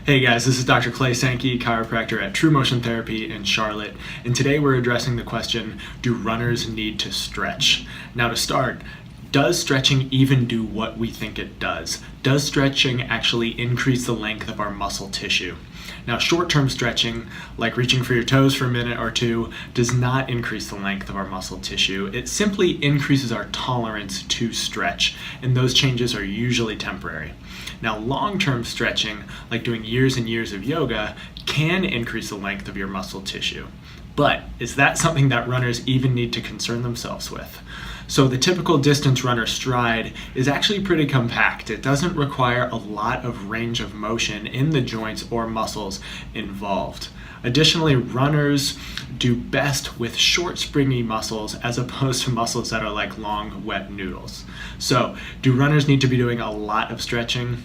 Hey guys, this is Dr. Clay Sankey, chiropractor at True Motion Therapy in Charlotte, and today we're addressing the question, do runners need to stretch? Now to start, does stretching even do what we think it does? Does stretching actually increase the length of our muscle tissue? Now short-term stretching, like reaching for your toes for a minute or two, does not increase the length of our muscle tissue. It simply increases our tolerance to stretch, and those changes are usually temporary. Now long-term stretching, like doing years and years of yoga, can increase the length of your muscle tissue. But is that something that runners even need to concern themselves with? So the typical distance runner stride is actually pretty compact. It doesn't require a lot of range of motion in the joints or muscles involved. Additionally, runners do best with short, springy muscles as opposed to muscles that are like long, wet noodles. So do runners need to be doing a lot of stretching?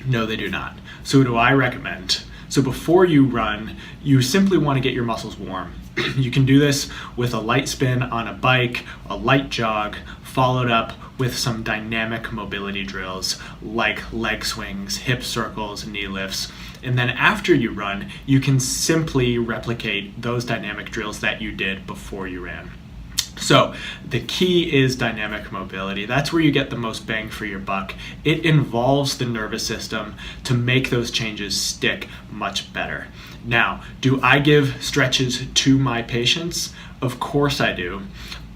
No, they do not. So what do I recommend? So before you run, you simply want to get your muscles warm. You can do this with a light spin on a bike, a light jog, followed up with some dynamic mobility drills like leg swings, hip circles, knee lifts. And then after you run, you can simply replicate those dynamic drills that you did before you ran. So the key is dynamic mobility. That's where you get the most bang for your buck. It involves the nervous system to make those changes stick much better. Now, do I give stretches to my patients? Of course I do.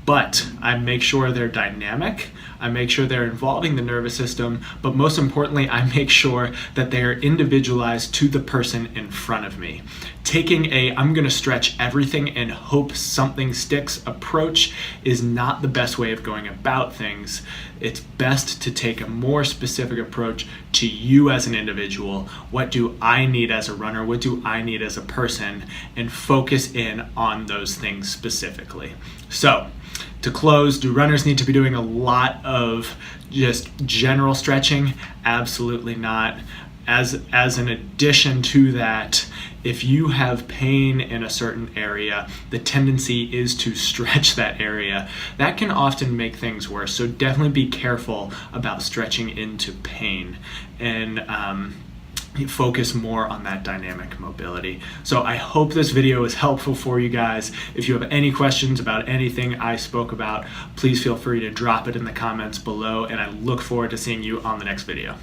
But I make sure they're dynamic, I make sure they're involving the nervous system, but most importantly, I make sure that they are individualized to the person in front of me. Taking I'm gonna stretch everything and hope something sticks approach is not the best way of going about things. It's best to take a more specific approach to you as an individual. What do I need as a runner? What do I need as a person? And focus in on those things specifically. So, to close, do runners need to be doing a lot of just general stretching? Absolutely not. As an addition to that, if you have pain in a certain area, the tendency is to stretch that area. That can often make things worse, so definitely be careful about stretching into pain and focus more on that dynamic mobility. So I hope this video is helpful for you guys. If you have any questions about anything I spoke about, please feel free to drop it in the comments below, and I look forward to seeing you on the next video.